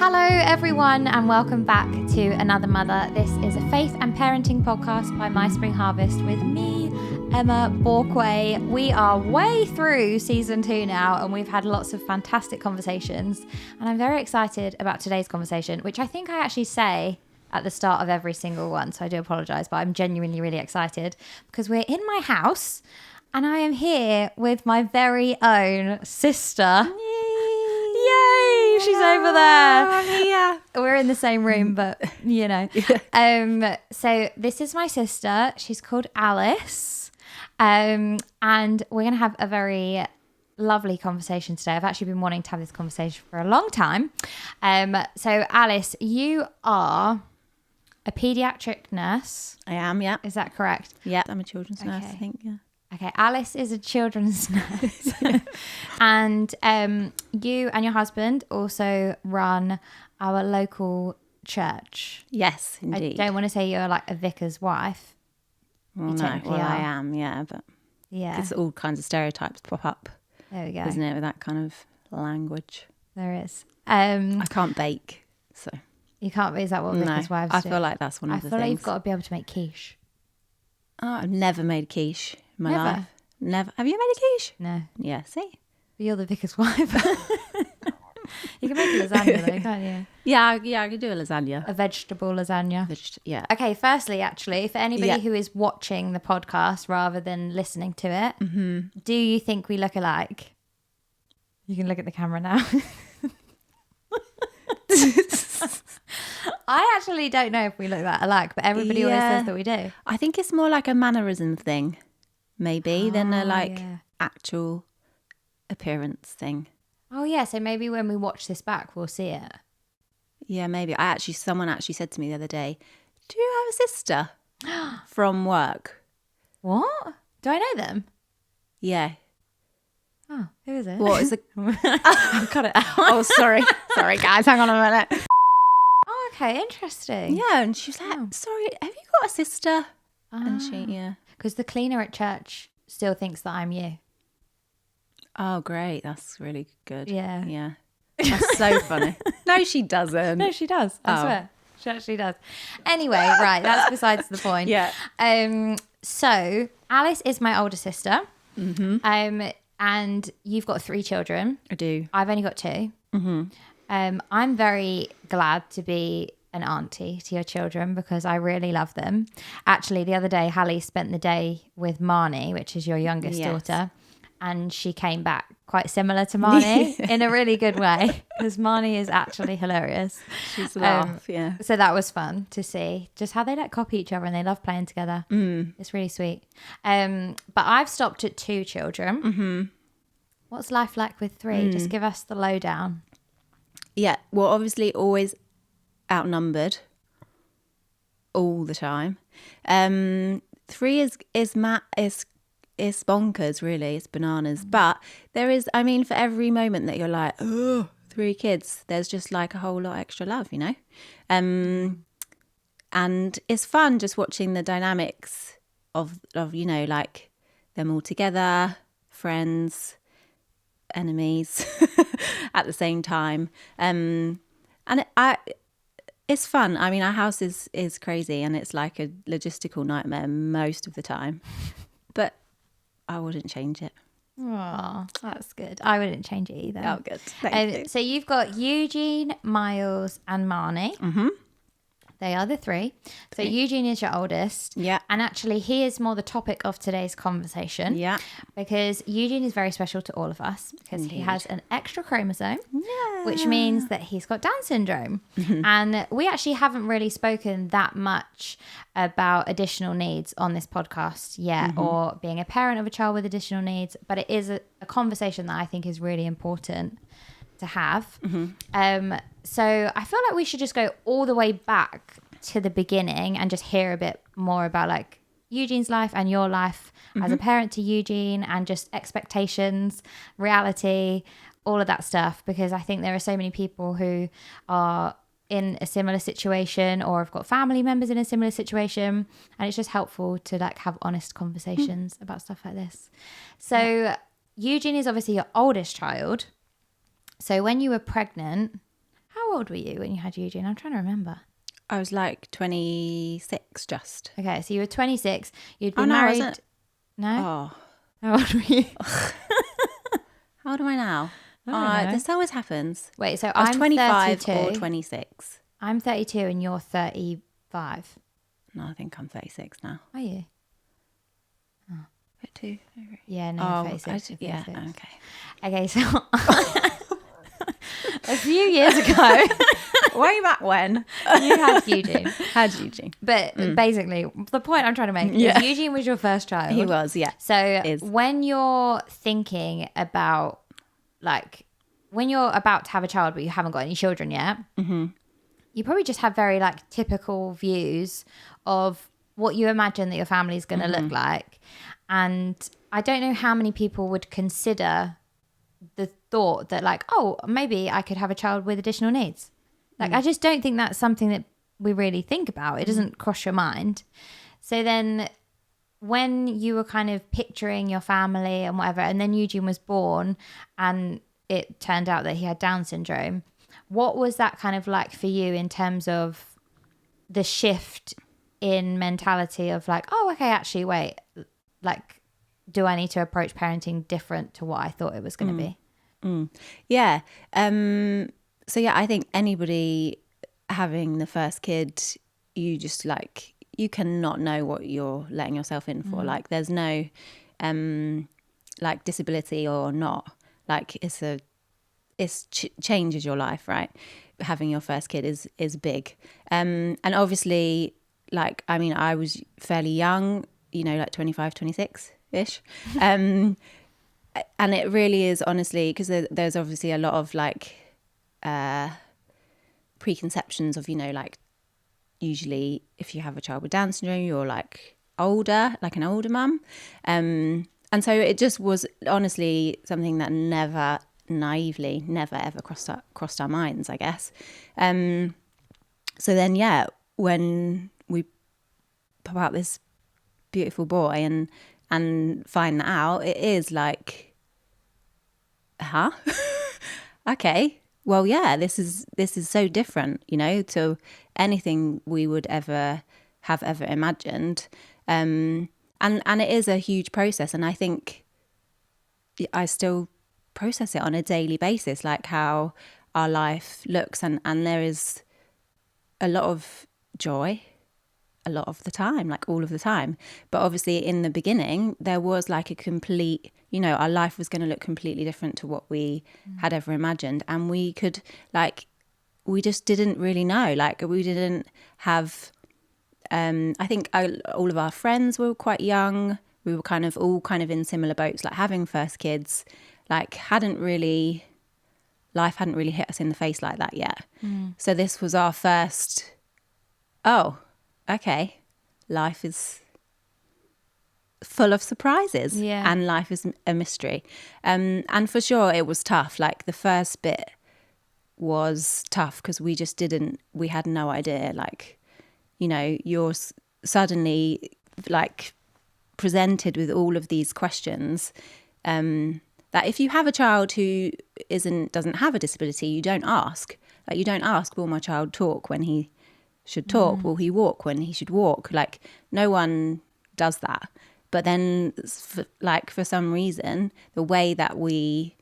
Hello everyone and welcome back to Another Mother. This is a faith and parenting podcast by My Spring Harvest with me, Emma Borkway. We are way through season 2 now and we've had lots of fantastic conversations, and I'm very excited about today's conversation, which I think I actually say at the start of every single one, so I do apologise, but I'm genuinely really excited because we're in my house and I am here with my very own sister. Yay! She's over there. Yeah, we're in the same room, but you know. So this is my sister. She's called Alice, and we're gonna have a very lovely conversation today. I've actually been wanting to have this conversation for a long time. So Alice, you are a pediatric nurse. I am. Yeah, is that correct? Yeah, I'm a children's nurse. I think. Yeah. Okay, Alice is a children's nurse. And you and your husband also run our local church. Yes, indeed. I don't want to say you're like a vicar's wife. Well, no, I am, yeah, but yeah, it's all kinds of stereotypes pop up. There we go. Isn't it, with that kind of language? There is. I can't bake, so. You can't, is that what vicar's wives do? I feel like that's one of the things. I feel like you've got to be able to make quiche. Oh, I've never made quiche in my life. Never. Have you made a quiche? No. Yeah, see? But you're the vicar's wife. You can make a lasagna though, can't you? Yeah, I could do a lasagna. A vegetable lasagna. Yeah. Okay, firstly, actually, for anybody who is watching the podcast rather than listening to it, do you think we look alike? You can look at the camera now. I actually don't know if we look that alike, but everybody always says that we do. I think it's more like a mannerism thing, maybe, than a actual appearance thing. Oh yeah, so maybe when we watch this back, we'll see it. Yeah, maybe. Someone actually said to me the other day, "Do you have a sister from work?" What? Do I know them? Yeah. Oh, who is it? What is it? I've cut it out. Oh, sorry, guys. Hang on a minute. Oh, okay, interesting. Yeah, and she was like, "Sorry, have you got a sister?" And she, because the cleaner at church still thinks that I'm you. Oh, great. That's really good. Yeah. Yeah. That's so funny. No, she doesn't. No, she does. I swear. She actually does. Anyway, right. That's besides the point. Yeah. So Alice is my older sister. Mm-hmm. And you've got 3 children. I do. I've only got 2. Mm-hmm. I'm very glad to be an auntie to your children because I really love them. Actually, the other day, Hallie spent the day with Marnie, which is your youngest daughter. And she came back quite similar to Marnie in a really good way because Marnie is actually hilarious. She's laugh, yeah. So that was fun to see just how they copy each other and they love playing together. It's really sweet. But I've stopped at 2 children. Mm-hmm. What's life like with 3? Just give us the lowdown. Yeah, well, obviously always outnumbered all the time. 3 is bonkers, really. It's bananas. But there is, I mean, for every moment that you're like, oh, 3 kids, there's just like a whole lot extra love, you know? And it's fun just watching the dynamics of you know, like them all together, friends, enemies at the same time. And it's fun. I mean, our house is crazy and it's like a logistical nightmare most of the time. But I wouldn't change it. Oh, that's good. I wouldn't change it either. Oh, good. Thank you. So you've got Eugene, Miles and Marnie. Mm-hmm. They are the 3. So Eugene is your oldest. Yeah. And actually he is more the topic of today's conversation. Yeah. Because Eugene is very special to all of us because he has an extra chromosome, Yeah. which means that he's got Down syndrome. And we actually haven't really spoken that much about additional needs on this podcast yet, or being a parent of a child with additional needs. But it is a conversation that I think is really important to have. So I feel like we should just go all the way back to the beginning and just hear a bit more about like Eugene's life and your life as a parent to Eugene and just expectations, reality, all of that stuff, because I think there are so many people who are in a similar situation or have got family members in a similar situation, and it's just helpful to like have honest conversations about stuff like this. So Eugene is obviously your oldest child. So when you were pregnant, how how old were you when you had Eugene? I'm trying to remember. I was like 26 just. Okay, so you were 26. You'd Oh, been no, I married. wasn't. No? Oh, How old were you? how old am I now? I don't know. This always happens. Wait, so I was I'm 25 32. or 26. I'm 32 and you're 35. No, I think I'm 36 now. Are you? Bit too. Yeah, no, 36. Yeah, 36. okay. Okay, so a few years ago, Way back when. you had Eugene. Had Eugene. But basically, the point I'm trying to make Yeah. is Eugene was your first child. He was, yeah. So Is. when you're thinking about, like, when you're about to have a child but you haven't got any children yet, you probably just have very, like, typical views of what you imagine that your family is going to look like. And I don't know how many people would consider the thought that, like, oh, maybe I could have a child with additional needs. Like, I just don't think that's something that we really think about. It doesn't cross your mind. So then when you were kind of picturing your family and whatever, and then Eugene was born and it turned out that he had Down syndrome, what was that kind of like for you in terms of the shift in mentality of like, oh, okay, actually, wait, like, do I need to approach parenting different to what I thought it was going to be? Yeah. So yeah, I think anybody having the first kid, you just like, you cannot know what you're letting yourself in for. Like there's no like disability or not. Like changes your life, right? Having your first kid is big. And obviously, like, I mean, I was fairly young, you know, like 25, 26-ish. And it really is, honestly, because there's obviously a lot of like preconceptions of, you know, like usually if you have a child with Down syndrome, you're like older, like an older mum. And so it just was honestly something that never ever crossed our minds, I guess. So then, yeah, when we pop out this beautiful boy and find that out, it is like, okay, well, yeah, this is so different, you know, to anything we would ever imagined. And it is a huge process, and I think I still process it on a daily basis, like how our life looks, and there is a lot of joy a lot of the time, like all of the time. But obviously in the beginning there was like a complete, you know, our life was going to look completely different to what we had ever imagined, and we could like, we just didn't really know, like we didn't have I think all of our friends were quite young. We were kind of all in similar boats, like having first kids, like life hadn't really hit us in the face like that yet. So this was our first, oh, okay, life is full of surprises, and life is a mystery. And for sure it was tough. Like the first bit was tough because we had no idea, like, you know, you're suddenly like presented with all of these questions that if you have a child who doesn't have a disability, you don't ask. Like you don't ask, will my child talk when he should talk? Will he walk when he should walk? Like no one does that. But then for some reason, the way that we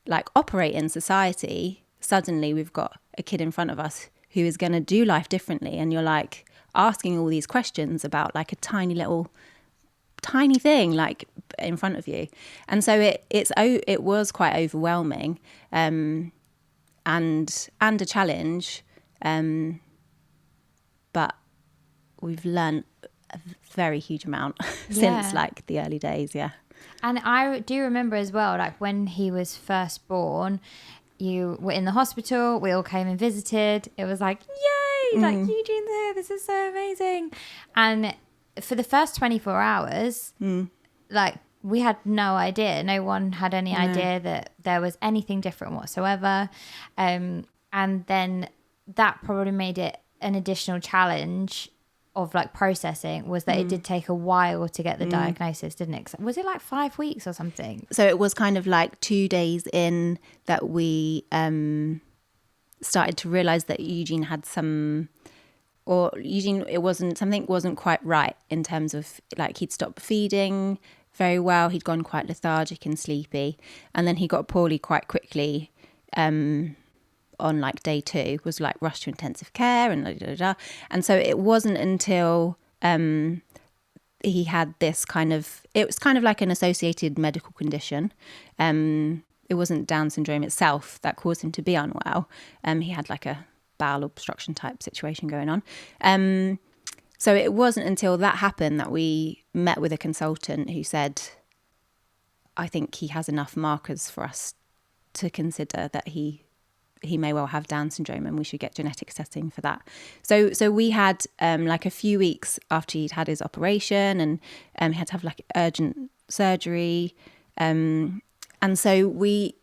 like operate in society, suddenly we've got a kid in front of us who is going to do life differently, and you're like asking all these questions about like a tiny thing like in front of you. And so it was quite overwhelming and a challenge, but we've learned a very huge amount since like the early days. And I do remember as well, like when he was first born, you were in the hospital, we all came and visited. It was like, yay, like Eugene's here, this is so amazing. And for the first 24 hours, like we had no idea. No one had any idea that there was anything different whatsoever. And then that probably made it an additional challenge of like processing, was that it did take a while to get the diagnosis, didn't it? Was it like 5 weeks or something? So it was kind of like 2 days in that we started to realize that Eugene had something wasn't quite right in terms of like he'd stopped feeding very well, he'd gone quite lethargic and sleepy, and then he got poorly quite quickly on like day 2, was like rushed to intensive care and and so it wasn't until he had this it was kind of like an associated medical condition. It wasn't Down syndrome itself that caused him to be unwell. He had like a bowel obstruction type situation going on. So it wasn't until that happened that we met with a consultant who said, I think he has enough markers for us to consider that he may well have Down syndrome and we should get genetic testing for that. So we had like a few weeks after he'd had his operation, and he had to have like urgent surgery. And so we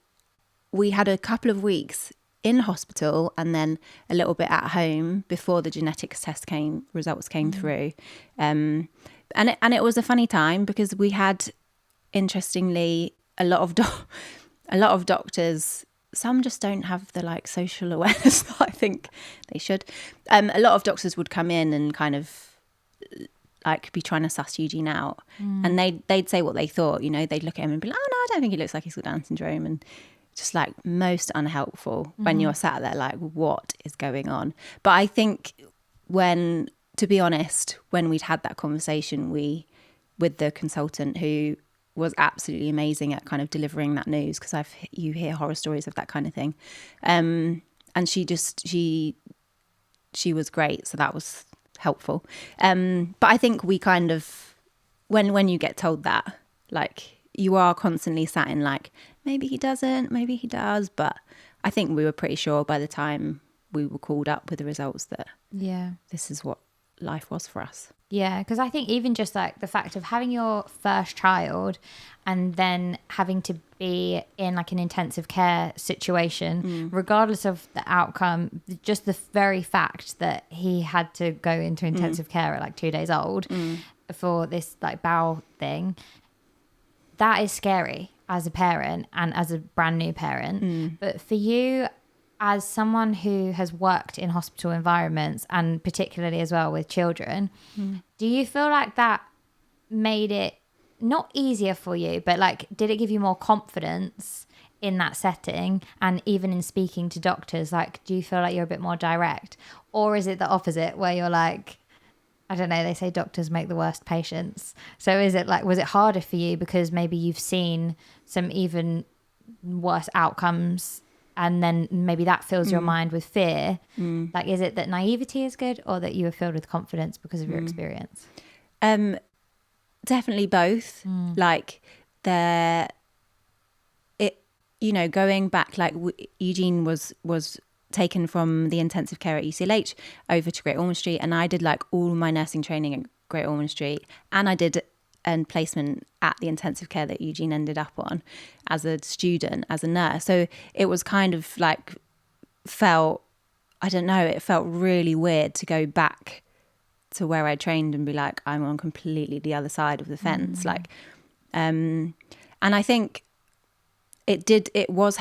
had a couple of weeks in hospital and then a little bit at home before the genetics test results came through. And it was a funny time because we had, interestingly, a lot of doctors. Some just don't have the like social awareness that I think they should. A lot of doctors would come in and kind of like be trying to suss Eugene out, and they'd say what they thought. You know, they'd look at him and be like, "Oh no, I don't think he looks like he's got Down syndrome," and just like most unhelpful when you're sat there like, what is going on? But I think to be honest, when we'd had that conversation, with the consultant who was absolutely amazing at kind of delivering that news, because you hear horror stories of that kind of thing, and she was great, so that was helpful. But I think we kind of, when you get told that, like, you are constantly sat in like, maybe he doesn't, maybe he does, but I think we were pretty sure by the time we were called up with the results that this is what life was for us. Yeah, because I think even just like the fact of having your first child and then having to be in like an intensive care situation, regardless of the outcome, just the very fact that he had to go into intensive care at like 2 days old for this like bowel thing, that is scary as a parent and as a brand new parent. But for you, as someone who has worked in hospital environments and particularly as well with children, do you feel like that made it not easier for you, but like, did it give you more confidence in that setting? And even in speaking to doctors, like, do you feel like you're a bit more direct? Or is it the opposite where you're like, I don't know, they say doctors make the worst patients. So is it like, was it harder for you because maybe you've seen some even worse outcomes and then maybe that fills your mind with fear? Like, is it that naivety is good or that you were filled with confidence because of your experience? Definitely both. Like going back, like Eugene was taken from the intensive care at UCLH over to Great Ormond Street, and I did like all my nursing training at Great Ormond Street, and I did a placement at the intensive care that Eugene ended up on as a student, as a nurse. So it was kind of like it felt really weird to go back to where I trained and be like, I'm on completely the other side of the fence. Like, and I think it was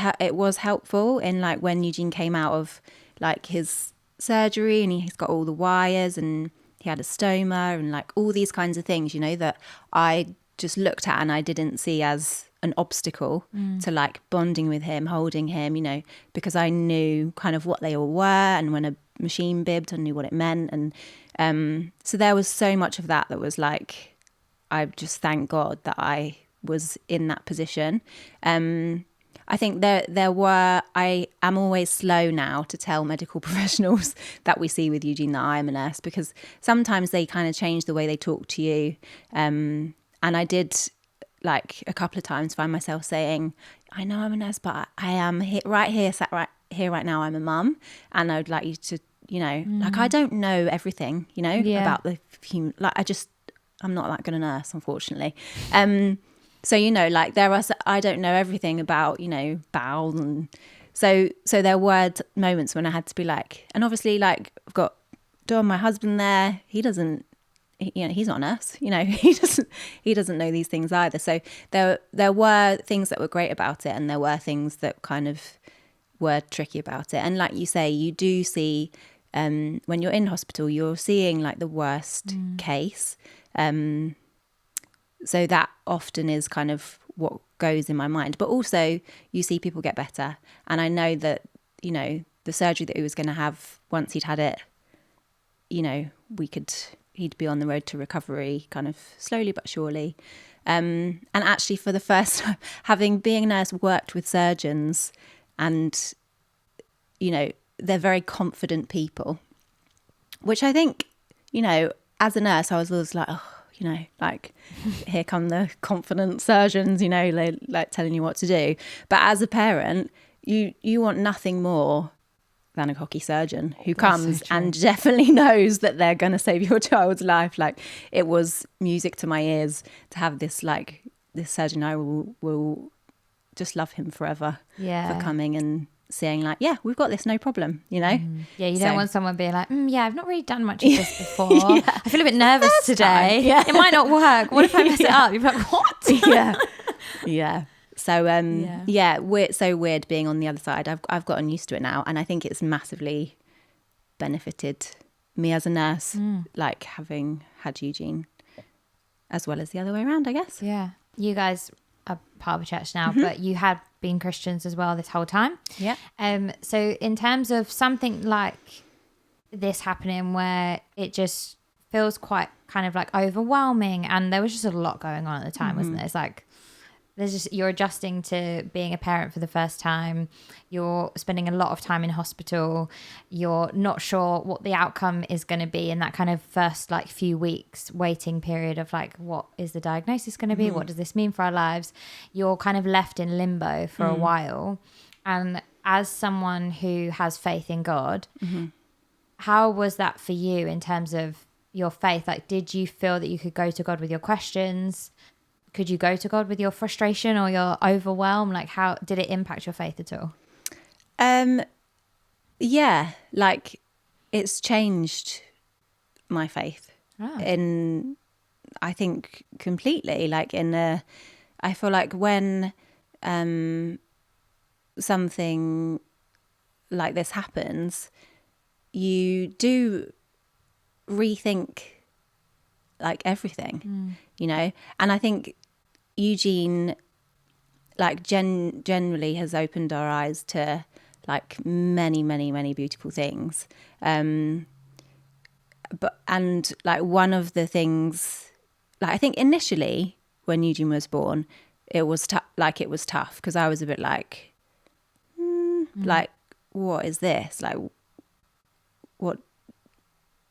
helpful in like when Eugene came out of like his surgery and he's got all the wires and he had a stoma and like all these kinds of things, you know, that I just looked at and I didn't see as an obstacle to like bonding with him, holding him, you know, because I knew kind of what they all were, and when a machine bibbed, I knew what it meant. And so there was so much of that was like, I just thank God that I was in that position. I think I am always slow now to tell medical professionals that we see with Eugene that I am a nurse, because sometimes they kind of change the way they talk to you. And I did like a couple of times find myself saying, I know I'm a nurse, but I am sat right here right now, I'm a mum, and I would like you to, you know, like, I don't know everything, you know, about the human, like, I'm not that good a nurse, unfortunately. So, you know, like I don't know everything about, you know, bowels. And so there were moments when I had to be like, and obviously like I've got Don, my husband there, he's not a nurse, you know, he doesn't know these things either. So there were things that were great about it, and there were things that kind of were tricky about it. And like you say, you do see when you're in hospital, you're seeing like the worst case. So that often is kind of what goes in my mind. But also you see people get better. And I know that, you know, the surgery that he was going to have once he'd had it, you know, he'd be on the road to recovery kind of slowly but surely. And actually for the first time, being a nurse, worked with surgeons, and, you know, they're very confident people, which I think, you know, as a nurse, I was always like, oh, you know, like, here come the confident surgeons, you know, like telling you what to do. But as a parent, you want nothing more than a cocky surgeon who comes and definitely knows that they're going to save your child's life. Like, it was music to my ears to have this surgeon. I will just love him forever for coming and saying like, yeah, we've got this, no problem, you know? Yeah, you don't want someone being like, yeah, I've not really done much of this before. I feel a bit nervous today. Yeah. It might not work. What if I mess it up? You're like, what? Yeah. So, it's so weird being on the other side. I've gotten used to it now. And I think it's massively benefited me as a nurse, like having had Eugene, as well as the other way around, I guess. Yeah. You guys are part of a church now, but you had been Christians as well this whole time. Yeah. So in terms of something like this happening where it just feels quite kind of like overwhelming, and there was just a lot going on at the time, wasn't there? It's like, you're adjusting to being a parent for the first time. You're spending a lot of time in hospital. You're not sure what the outcome is going to be in that kind of first like few weeks waiting period of like, what is the diagnosis going to be? What does this mean for our lives? You're kind of left in limbo for a while. And as someone who has faith in God, how was that for you in terms of your faith? Like, did you feel that you could go to God with your questions? Could you go to God with your frustration or your overwhelm? Like, how did it impact your faith at all? Yeah, like, it's changed my faith in, I think, completely. Like, I feel like when something like this happens, you do rethink like everything, you know? And I think Eugene, like, generally has opened our eyes to like many, many, many beautiful things. And like one of the things, like, I think initially when Eugene was born, it was tough because I was a bit like, like, what is this? Like,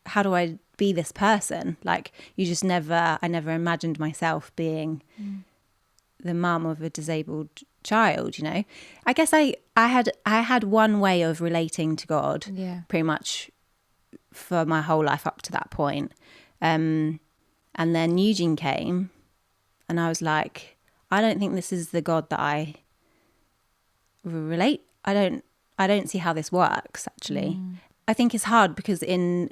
how do I be this person? Like, I never imagined myself being the mum of a disabled child, you know? I guess I had one way of relating to God pretty much for my whole life up to that point. And then Eugene came and I was like, I don't think this is the God that I relate. I don't see how this works, actually. I think it's hard because in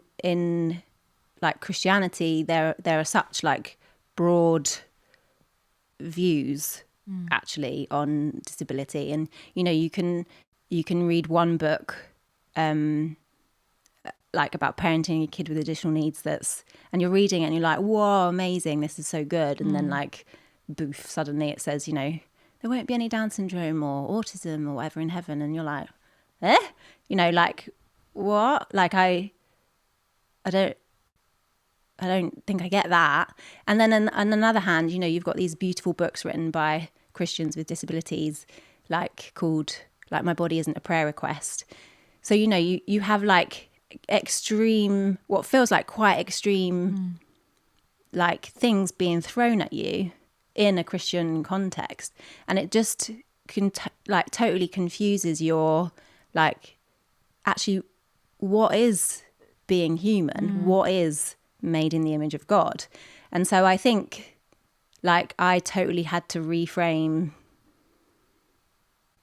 like Christianity, there are such like broad views actually on disability, and you know, you can read one book like about parenting a kid with additional needs and you're reading it and you're like, whoa, amazing, this is so good, and then like boof, suddenly it says, you know, there won't be any Down syndrome or autism or whatever in heaven, and you're like, you know, like, what? Like, I don't think I get that. And then on another hand, you know, you've got these beautiful books written by Christians with disabilities, like called like My Body Isn't a Prayer Request. So, you know, you have like extreme, what feels like quite extreme, like things being thrown at you in a Christian context. And it just like totally confuses your, like, actually, what is being human? What is made in the image of God? And so I think, like, I totally had to reframe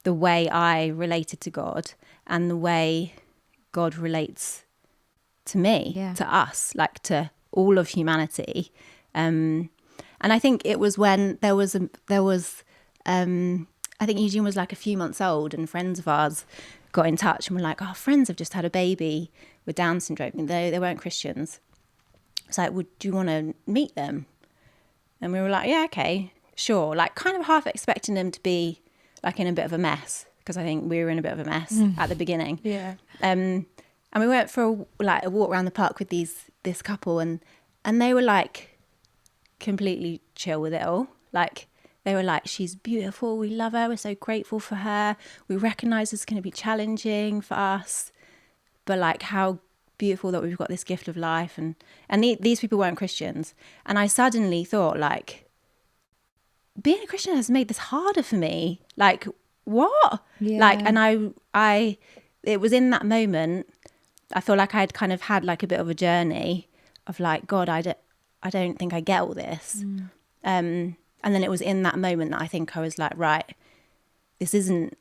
the way I related to God and the way God relates to me, to us, like to all of humanity. And I think it was when there was I think Eugene was like a few months old, and friends of ours got in touch and were like, "Oh, friends have just had a baby with Down syndrome." And they weren't Christians. It's like, do you want to meet them? And we were like, yeah, okay, sure. Like kind of half expecting them to be like in a bit of a mess, because I think we were in a bit of a mess at the beginning. Yeah. And we went for a walk around the park with this couple, and they were like completely chill with it all. Like they were like, she's beautiful, we love her, we're so grateful for her, we recognise it's going to be challenging for us, but like how beautiful that we've got this gift of life. And these people weren't Christians, and I suddenly thought, like, being a Christian has made this harder for me. Like, what? Yeah. Like, and I it was in that moment I feel like I'd kind of had like a bit of a journey of like, God, I don't think I get all this. And then it was in that moment that I think I was like, right, this isn't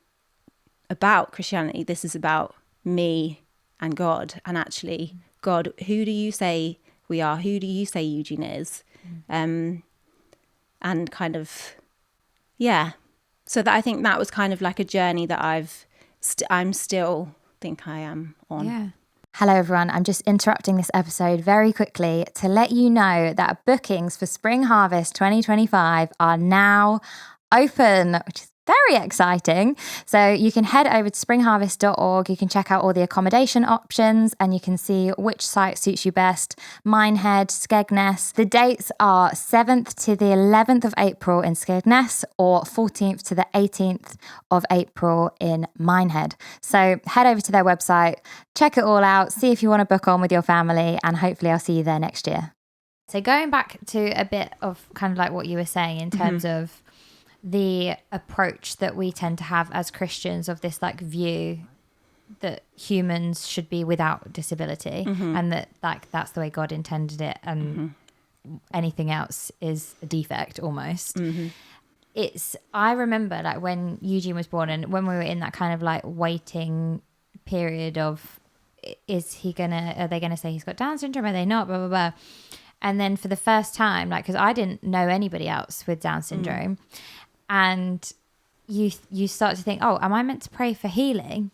about Christianity, this is about me and God. And actually, God, who do you say we are? Who do you say Eugene is? And kind of, yeah. So that I think that was kind of like a journey that I'm still think I am on. Yeah. Hello everyone, I'm just interrupting this episode very quickly to let you know that bookings for Spring Harvest 2025 are now open, which is very exciting. So you can head over to springharvest.org, you can check out all the accommodation options and you can see which site suits you best. Minehead, Skegness. The dates are 7th to the 11th of April in Skegness or 14th to the 18th of April in Minehead. So head over to their website, check it all out, see if you want to book on with your family, and hopefully I'll see you there next year. So going back to a bit of kind of like what you were saying in terms of the approach that we tend to have as Christians of this like view that humans should be without disability and that like that's the way God intended it and anything else is a defect almost. I remember like when Eugene was born and when we were in that kind of like waiting period of are they gonna say he's got Down syndrome, are they not, blah blah blah. And then for the first time, like, because I didn't know anybody else with Down syndrome, and you start to think, oh, am I meant to pray for healing?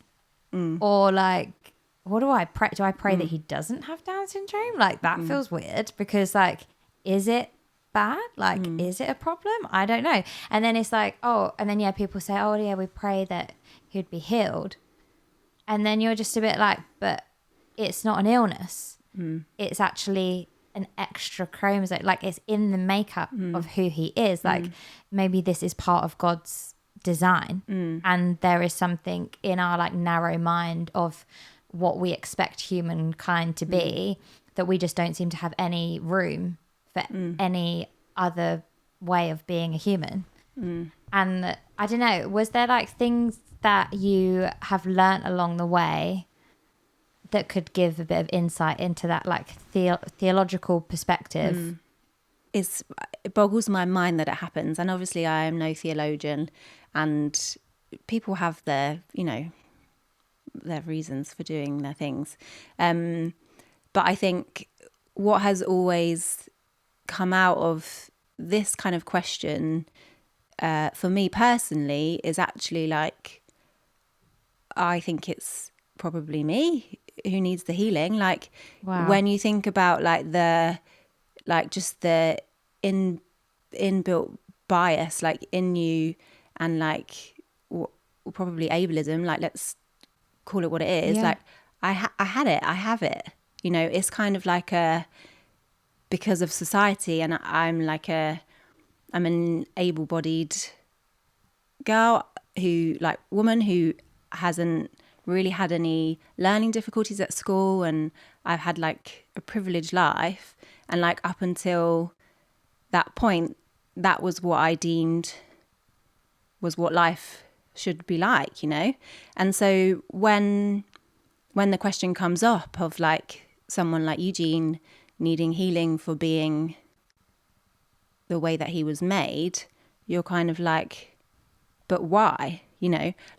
Or like, what do I pray? Do I pray that he doesn't have Down syndrome? Like, that feels weird because, like, is it bad? Like, is it a problem? I don't know. And then it's like, oh, and then, yeah, people say, oh, yeah, we pray that he'd be healed. And then you're just a bit like, but it's not an illness. It's actually an extra chromosome, like it's in the makeup of who he is. Like maybe this is part of God's design and there is something in our like narrow mind of what we expect humankind to be that we just don't seem to have any room for any other way of being a human. And I don't know, was there like things that you have learnt along the way that could give a bit of insight into that like theological perspective? It boggles my mind that it happens, and obviously I am no theologian, and people have their reasons for doing their things, but I think what has always come out of this kind of question for me personally is actually like, I think it's probably me who needs the healing. Like, when you think about like the inbuilt bias like in you, and like probably ableism, like let's call it what it is. Like I have it, it's kind of like because of society, and I'm an able-bodied girl woman who hasn't really had any learning difficulties at school, and I've had like a privileged life, and like up until that point that was what I deemed was what life should be like, and so when the question comes up of like someone like Eugene needing healing for being the way that he was made, you're kind of like, but why?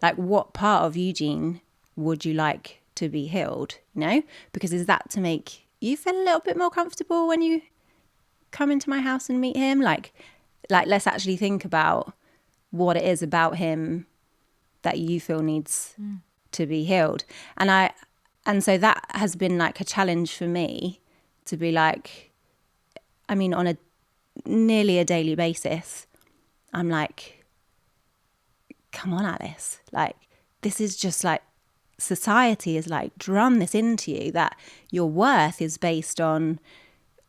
Like what part of Eugene would you like to be healed? Because is that to make you feel a little bit more comfortable when you come into my house and meet him? Like let's actually think about what it is about him that you feel needs to be healed. And so that has been like a challenge for me to be like, I mean, on a nearly a daily basis, I'm like, come on, Alice, like, this is just like, society is like drum this into you that your worth is based on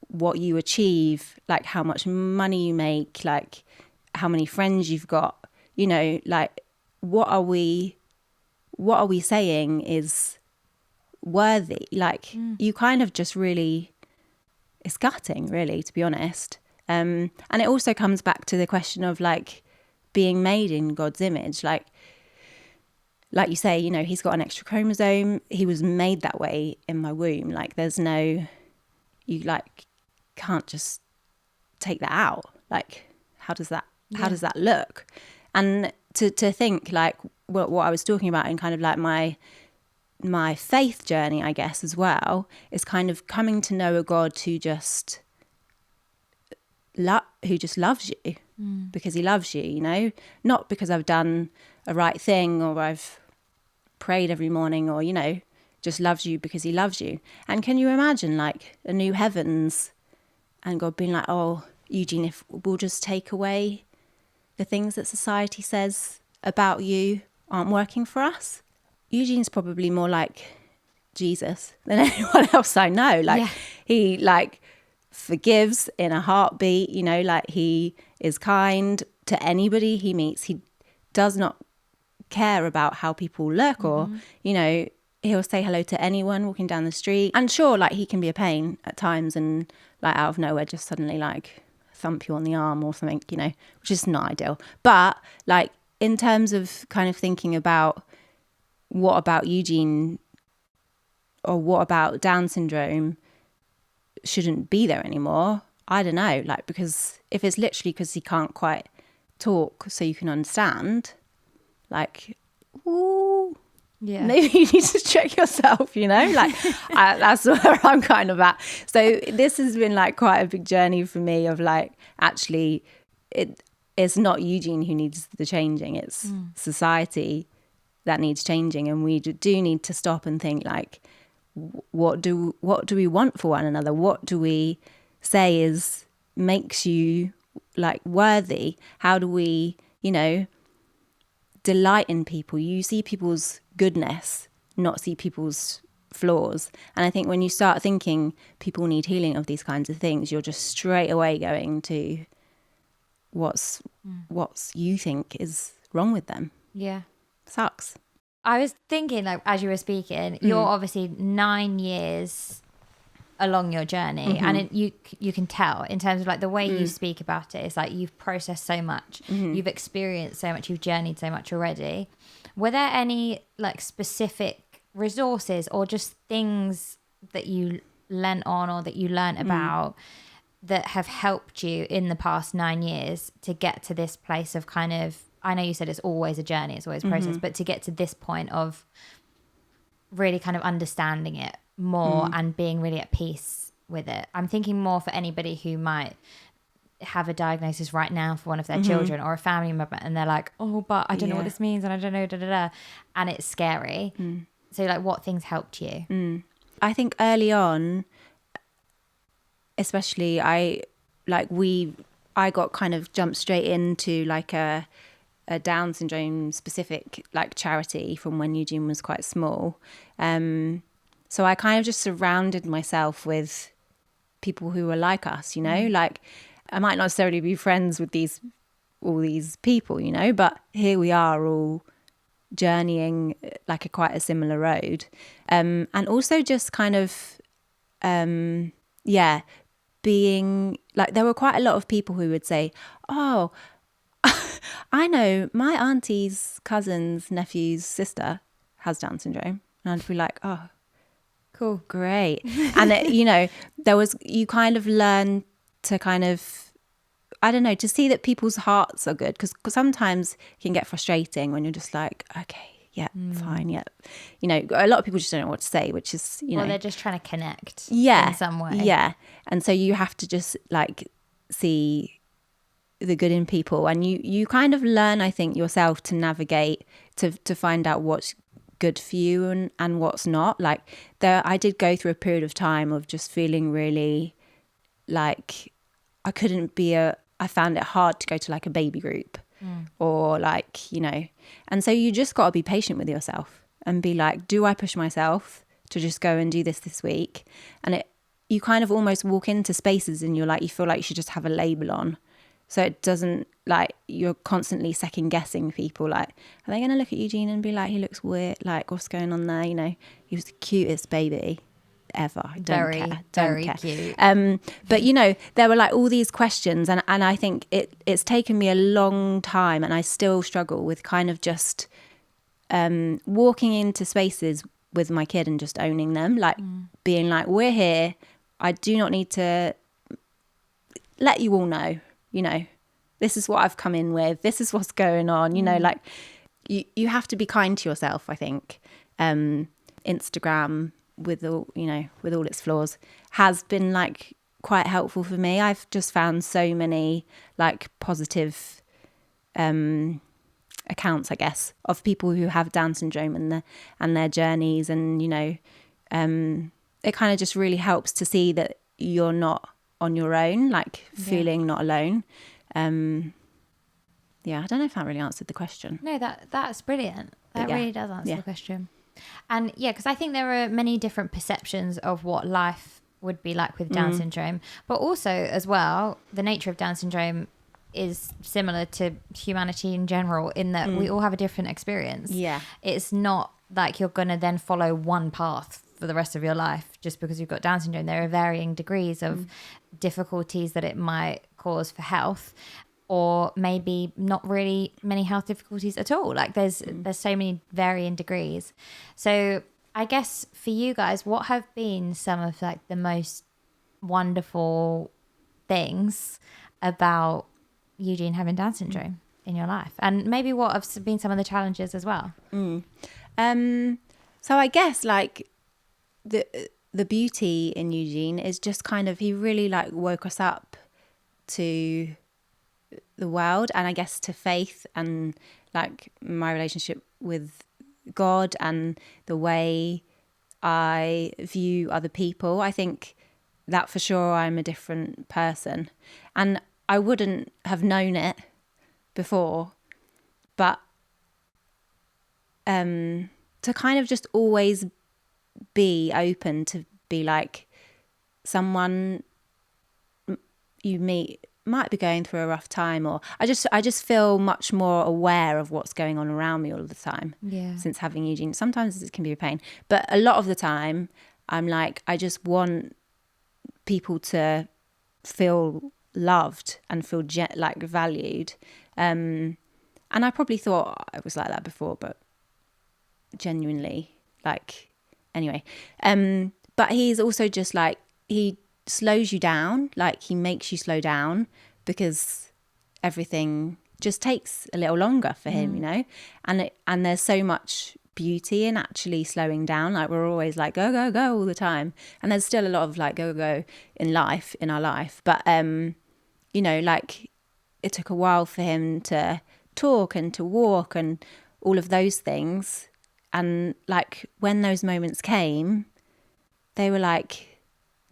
what you achieve, like how much money you make, like how many friends you've got, you know, like what are we saying is worthy? Like you kind of just really, it's gutting really, to be honest. And it also comes back to the question of like being made in God's image. Like you say, you know, he's got an extra chromosome. He was made that way in my womb. Like there's no, you like can't just take that out. Like how does that look? And to think like what I was talking about in kind of like my faith journey, I guess, as well, is kind of coming to know a God who just loves you because he loves you, you know, not because I've done a right thing or I've prayed every morning or, you know, just loves you because he loves you. And can you imagine like a new heavens and God being like, oh, Eugene, if we'll just take away the things that society says about you aren't working for us? Eugene's probably more like Jesus than anyone else I know. Like he like forgives in a heartbeat, you know, like he is kind to anybody he meets. He does not care about how people look or, you know, he'll say hello to anyone walking down the street. And sure, like he can be a pain at times and like out of nowhere just suddenly like thump you on the arm or something, you know, which is not ideal. But like in terms of kind of thinking about what about Eugene or what about Down syndrome shouldn't be there anymore, I don't know, like, because if it's literally because he can't quite talk so you can understand, like, ooh, maybe you need to check yourself, you know, like that's where I'm kind of at. So this has been like quite a big journey for me of like, actually it's not Eugene who needs the changing, it's society that needs changing. And we do need to stop and think like, what do we want for one another? What do we say makes you like worthy? How do we, you know, delight in people? You see people's goodness, not see people's flaws. And I think when you start thinking people need healing of these kinds of things, you're just straight away going to what's you think is wrong with them. Yeah. Sucks. I was thinking, like, as you were speaking, you're obviously 9 years along your journey, and you can tell in terms of like the way you speak about it. It's like you've processed so much, you've experienced so much, you've journeyed so much already. Were there any like specific resources or just things that you learnt on or that you learnt about that have helped you in the past 9 years to get to this place of kind of, I know you said it's always a journey, it's always a process, but to get to this point of really kind of understanding it more and being really at peace with it. I'm thinking more for anybody who might have a diagnosis right now for one of their children or a family member, and they're like, oh, but I don't know what this means and I don't know, and it's scary. So like, what things helped you? I think early on, especially I got kind of jumped straight into like a Down syndrome specific like charity from when Eugene was quite small. So I kind of just surrounded myself with people who were like us, you know, like I might not necessarily be friends with all these people, you know, but here we are all journeying like quite a similar road. And also just kind of, being like, there were quite a lot of people who would say, oh, I know my auntie's cousin's nephew's sister has Down syndrome. And I'd be like, oh, cool, great. And, you know, you kind of learn to kind of, I don't know, to see that people's hearts are good. Because sometimes it can get frustrating when you're just like, okay, yeah, fine, yeah. You know, a lot of people just don't know what to say, which is, you know. Well, they're just trying to connect in some way. Yeah. And so you have to just like see the good in people, and you kind of learn, I think, yourself to navigate to find out what's good for you and what's not. Like I did go through a period of time of just feeling really like I found it hard to go to like a baby group or like, you know, and so you just got to be patient with yourself and be like, do I push myself to just go and do this week? And you kind of almost walk into spaces and you're like, you feel like you should just have a label on. So it doesn't, like, you're constantly second guessing people. Like, are they going to look at Eugene and be like, he looks weird? Like, what's going on there? You know, he was the cutest baby ever. Don't care. Cute. But, you know, there were like all these questions. And I think it's taken me a long time, and I still struggle with kind of just walking into spaces with my kid and just owning them. Like being like, we're here. I do not need to let you all know. You know, this is what I've come in with. This is what's going on. You know, like you have to be kind to yourself, I think. Instagram, with all its flaws, has been like quite helpful for me. I've just found so many like positive accounts, I guess, of people who have Down syndrome and their journeys. And, you know, it kind of just really helps to see that you're not on your own, like feeling not alone. I don't know if that really answered the question. No, that's brilliant. That really does answer the question. And because I think there are many different perceptions of what life would be like with Down syndrome, but also as well, the nature of Down syndrome is similar to humanity in general in that we all have a different experience. It's not like you're gonna then follow one path for the rest of your life just because you've got Down syndrome. There are varying degrees of difficulties that it might cause for health, or maybe not really many health difficulties at all. Like there's so many varying degrees. So I guess for you guys, what have been some of like the most wonderful things about Eugene having Down syndrome in your life, and maybe what have been some of the challenges as well? So I guess like the beauty in Eugene is just kind of, he really like woke us up to the world, and I guess to faith, and like my relationship with God and the way I view other people. I think that for sure I'm a different person, and I wouldn't have known it before, but to kind of just always be open to be like, someone you meet might be going through a rough time, or I just feel much more aware of what's going on around me all the time since having Eugene. Sometimes it can be a pain, but a lot of the time I'm like, I just want people to feel loved and feel like valued, and I probably thought I was like that before, but genuinely, like, anyway, but he's also just like, he slows you down, like he makes you slow down, because everything just takes a little longer for him, you know, and there's so much beauty in actually slowing down. Like we're always like go go go all the time, and there's still a lot of like go go in our life, but you know, like it took a while for him to talk and to walk and all of those things, and like when those moments came, they were like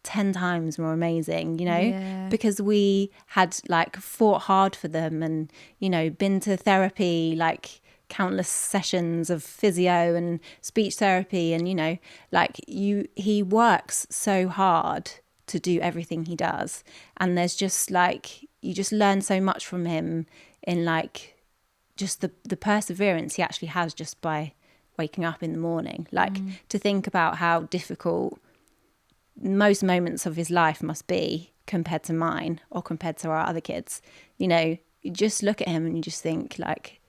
10 times more amazing, you know, because we had like fought hard for them, and, you know, been to therapy, like countless sessions of physio and speech therapy, and, you know, like he works so hard to do everything he does, and there's just like, you just learn so much from him in like just the perseverance he actually has just by waking up in the morning, like to think about how difficult most moments of his life must be compared to mine or compared to our other kids. You know, you just look at him and you just think like,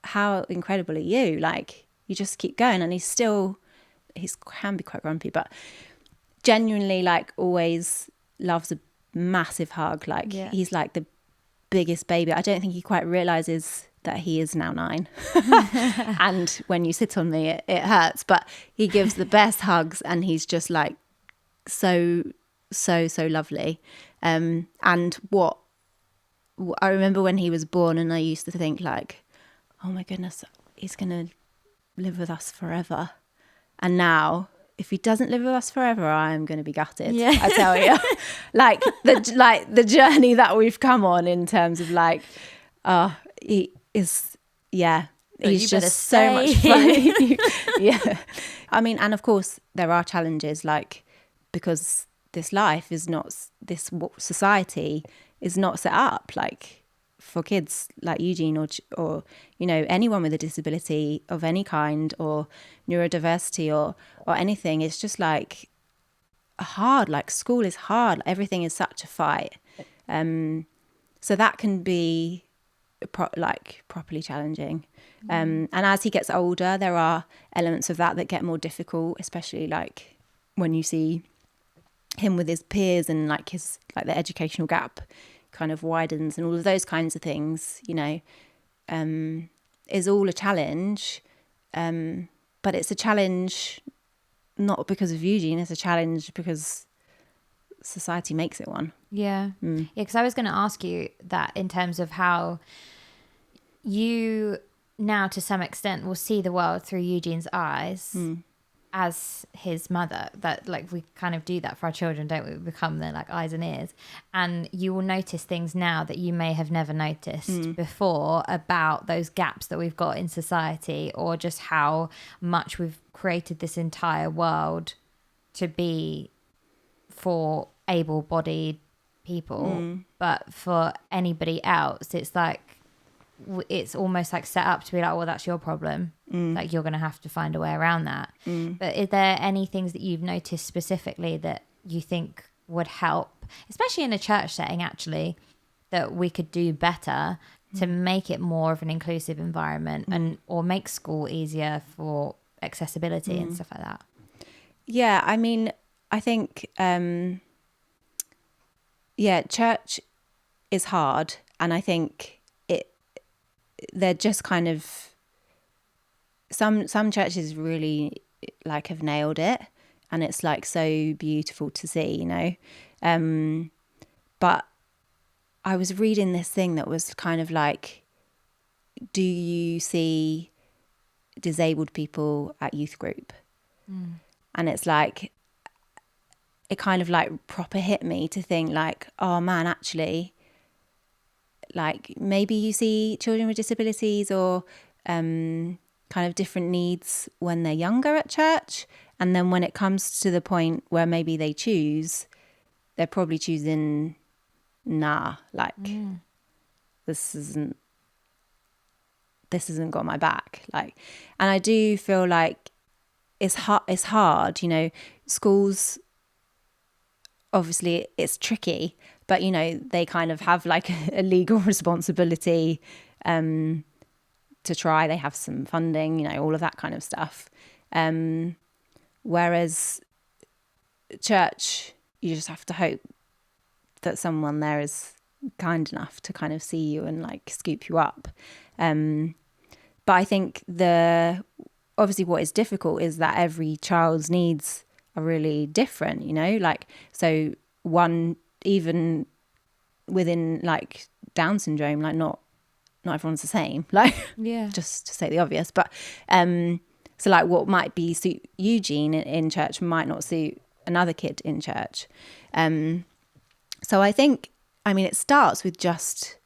how incredible are you? Like, you just keep going, and he can be quite grumpy, but genuinely like always loves a massive hug. Like he's like the biggest baby. I don't think he quite realizes that he is now 9 and when you sit on me it hurts, but he gives the best hugs, and he's just like so lovely, and what I remember when he was born, and I used to think like, oh my goodness, he's gonna live with us forever. And now, if he doesn't live with us forever, I am going to be gutted. Yeah. I tell you, like the journey that we've come on in terms of like, he is, yeah, But he's you better just so much stay. fun. Yeah, I mean, and of course there are challenges, like because this life is not this society is not set up like for kids like Eugene or you know, anyone with a disability of any kind or neurodiversity or anything. It's just like hard, like school is hard, everything is such a fight, so that can be properly challenging. And as he gets older, there are elements of that get more difficult, especially like when you see him with his peers and like his like the educational gap kind of widens and all of those kinds of things, you know, is all a challenge. But it's a challenge not because of Eugene, it's a challenge because society makes it one. Yeah. Yeah, because I was going to ask you that in terms of how you now to some extent will see the world through Eugene's eyes as his mother, that like we kind of do that for our children, don't we? We become their like eyes and ears, and you will notice things now that you may have never noticed before about those gaps that we've got in society, or just how much we've created this entire world to be for able-bodied people, but for anybody else it's like it's almost like set up to be like, well, that's your problem, like you're gonna have to find a way around that. But is there any things that you've noticed specifically that you think would help, especially in a church setting actually, that we could do better to make it more of an inclusive environment and or make school easier for accessibility and stuff like that? Yeah, I mean, I think church is hard, and I think they're just kind of some churches really like have nailed it, and it's like so beautiful to see, you know. But I was reading this thing that was kind of like, do you see disabled people at youth group? And it's like, it kind of like proper hit me to think like, oh man, actually, like maybe you see children with disabilities or kind of different needs when they're younger at church, and then when it comes to the point where maybe they choose, they're probably choosing this isn't got my back, like. And I do feel like it's hard, you know. Schools, obviously it's tricky, but you know, they kind of have like a legal responsibility to try. They have some funding, you know, all of that kind of stuff. Whereas church, you just have to hope that someone there is kind enough to kind of see you and like scoop you up. But I think obviously what is difficult is that every child's needs are really different, you know, like, so one, even within like Down syndrome, like not everyone's the same, like, Yeah. just to say the obvious, but so like what might be suit Eugene in church might not suit another kid in church. So I think, I mean, it starts with just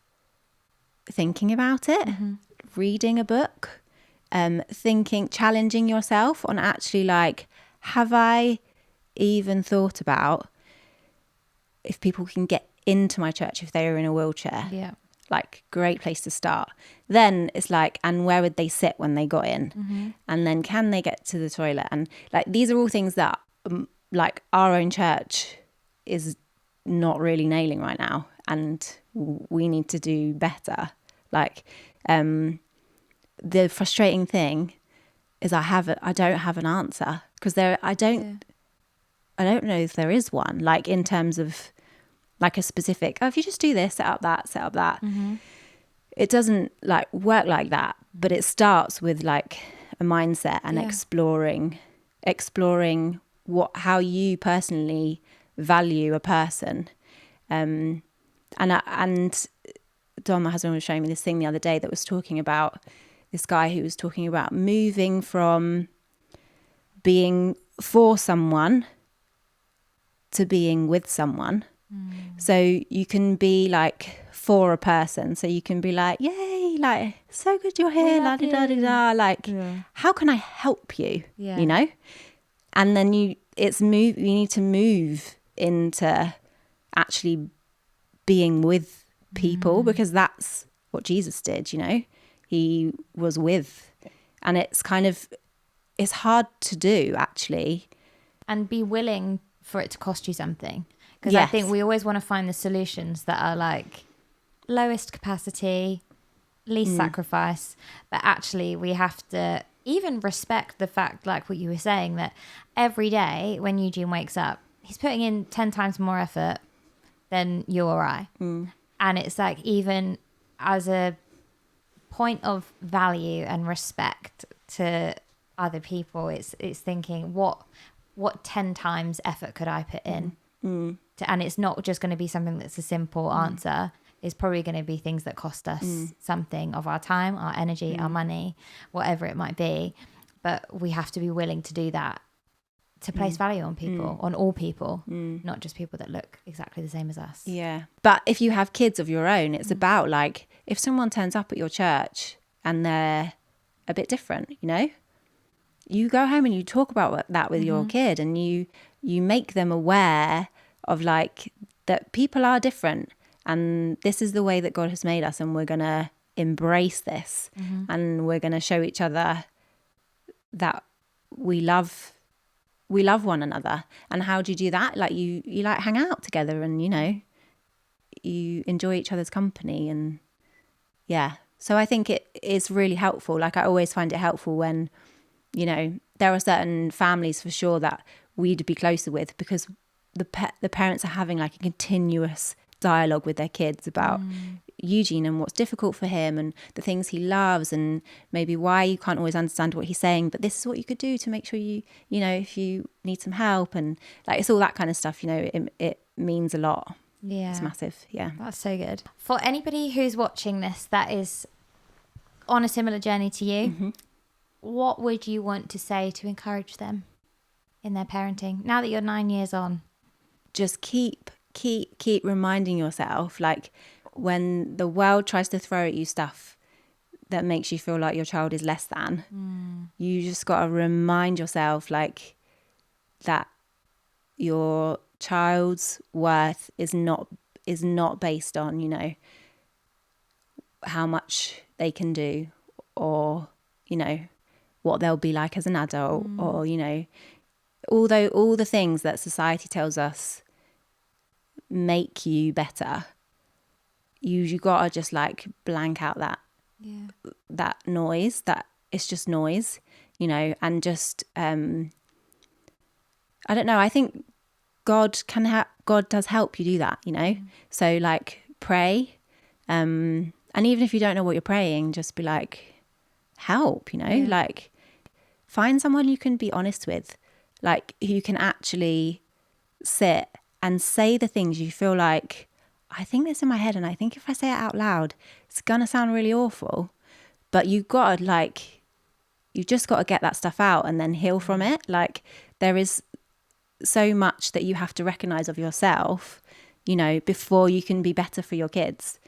thinking about it, reading a book, thinking, challenging yourself on actually like, have I even thought about if people can get into my church if they are in a wheelchair? Yeah. Like, great place to start. Then it's like, and where would they sit when they got in? And then can they get to the toilet? And like, these are all things that like our own church is not really nailing right now, and we need to do better. Like, the frustrating thing is I don't have an answer, because I don't know if there is one, like in terms of like a specific, oh, if you just do this, set up that. It doesn't like work like that, but it starts with like a mindset and exploring how you personally value a person. And Don, my husband, was showing me this thing the other day that was talking about this guy who was talking about moving from being for someone to being with someone. So you can be like for a person. So you can be like, yay, like, so good you're here, la di da di da. Like, how can I help you? Yeah. You know? And then you need to move into actually being with people, because that's what Jesus did, you know? He was with. And it's hard to do, actually. And be willing for it to cost you something. Because Yes. I think we always want to find the solutions that are like lowest capacity, least sacrifice. But actually we have to even respect the fact, like what you were saying, that every day when Eugene wakes up, he's putting in 10 times more effort than you or I. And it's like, even as a point of value and respect to other people, it's thinking what 10 times effort could I put in? And it's not just going to be something that's a simple answer. It's probably going to be things that cost us something of our time, our energy, our money, whatever it might be. But we have to be willing to do that, to place value on people, on all people, not just people that look exactly the same as us. Yeah. But if you have kids of your own, it's about like, if someone turns up at your church and they're a bit different, you know, you go home and you talk about that with your kid, and you make them aware of like that people are different, and this is the way that God has made us, and we're going to embrace this, and we're going to show each other that we love one another. And how do you do that? Like you like hang out together, and you know, you enjoy each other's company. And yeah, so I think it is really helpful. Like I always find it helpful when, you know, there are certain families for sure that we'd be closer with, because the parents are having like a continuous dialogue with their kids about Eugene and what's difficult for him and the things he loves, and maybe why you can't always understand what he's saying, but this is what you could do to make sure you know, if you need some help, and like it's all that kind of stuff, you know. It means a lot. Yeah, it's massive. Yeah, that's so good. For anybody who's watching this that is on a similar journey to you, what would you want to say to encourage them in their parenting now that you're 9 years on? Just keep reminding yourself, like when the world tries to throw at you stuff that makes you feel like your child is less than, you just got to remind yourself like that your child's worth is not based on, you know, how much they can do, or, you know, what they'll be like as an adult, or, you know, although all the things that society tells us make you better, you gotta just like blank out that noise, that it's just noise, you know. And just I don't know, I think God does help you do that, you know. So like pray, and even if you don't know what you're praying, just be like, help, you know. Like find someone you can be honest with, like who can actually sit and say the things you feel like, I think this in my head, and I think if I say it out loud, it's gonna sound really awful. But you just got to get that stuff out and then heal from it. Like there is so much that you have to recognize of yourself, you know, before you can be better for your kids.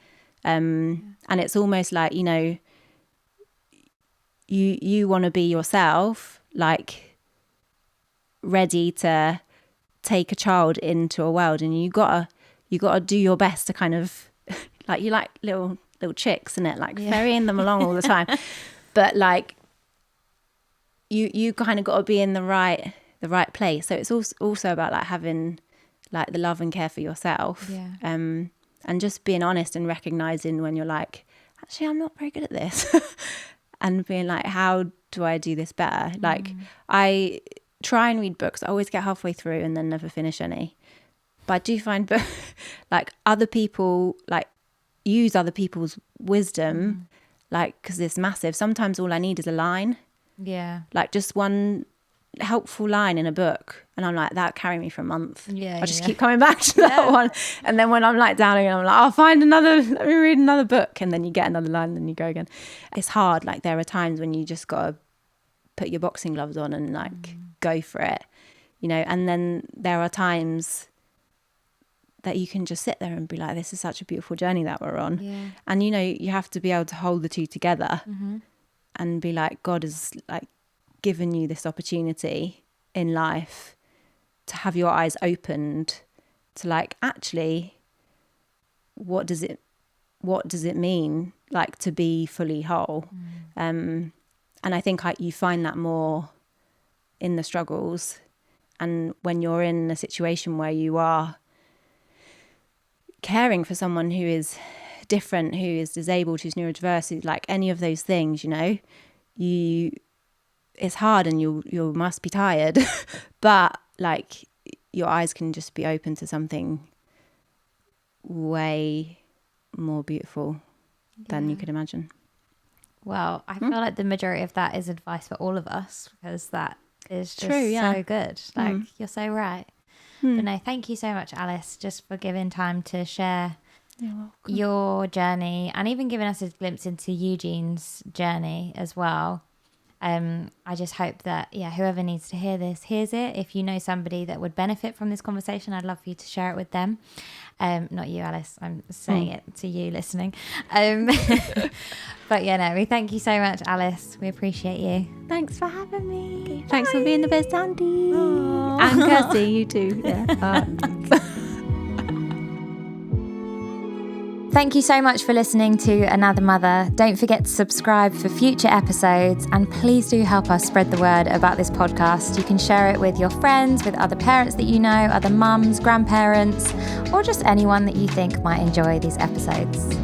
And it's almost like, you know, you want to be yourself, like ready to take a child into a world, and you gotta do your best to kind of like, you like little chicks, isn't it, like ferrying them along all the time. But like you kind of got to be in the right place. So it's also about like having like the love and care for yourself, and just being honest and recognizing when you're like, actually I'm not very good at this, and being like, how do I do this better? Like I try and read books. I always get halfway through and then never finish any. But I do find like other people, like use other people's wisdom, like, because it's massive. Sometimes all I need is a line. Yeah. Like just one helpful line in a book, and I'm like, that carried me for a month. Yeah, I just keep coming back to that one. And then when I'm like down again, I'm like, I'll find let me read another book. And then you get another line, and then you go again. It's hard. Like, there are times when you just got to put your boxing gloves on and like go for it, you know. And then there are times that you can just sit there and be like, this is such a beautiful journey that we're on. Yeah. And, you know, you have to be able to hold the two together and be like, God has like given you this opportunity in life to have your eyes opened to like, actually, what does it mean like to be fully whole? And I think you find that more in the struggles, and when you're in a situation where you are caring for someone who is different, who is disabled, who's neurodiverse, who's like any of those things, you know, it's hard and you must be tired, but like your eyes can just be open to something way more beautiful than you could imagine. Well, I feel like the majority of that is advice for all of us, because that is just true, yeah. so good. Like, you're so right. But no, thank you so much, Alice, just for giving time to share your journey, and even giving us a glimpse into Eugene's journey as well. I just hope that, whoever needs to hear this hears it. If you know somebody that would benefit from this conversation, I'd love for you to share it with them. Not you, Alice. I'm saying it to you listening. But we thank you so much, Alice. We appreciate you. Thanks for having me. Thanks for being the best auntie. Aww. And Kirsty, you too. Yeah. Thank you so much for listening to Another Mother. Don't forget to subscribe for future episodes, and please do help us spread the word about this podcast. You can share it with your friends, with other parents that you know, other mums, grandparents, or just anyone that you think might enjoy these episodes.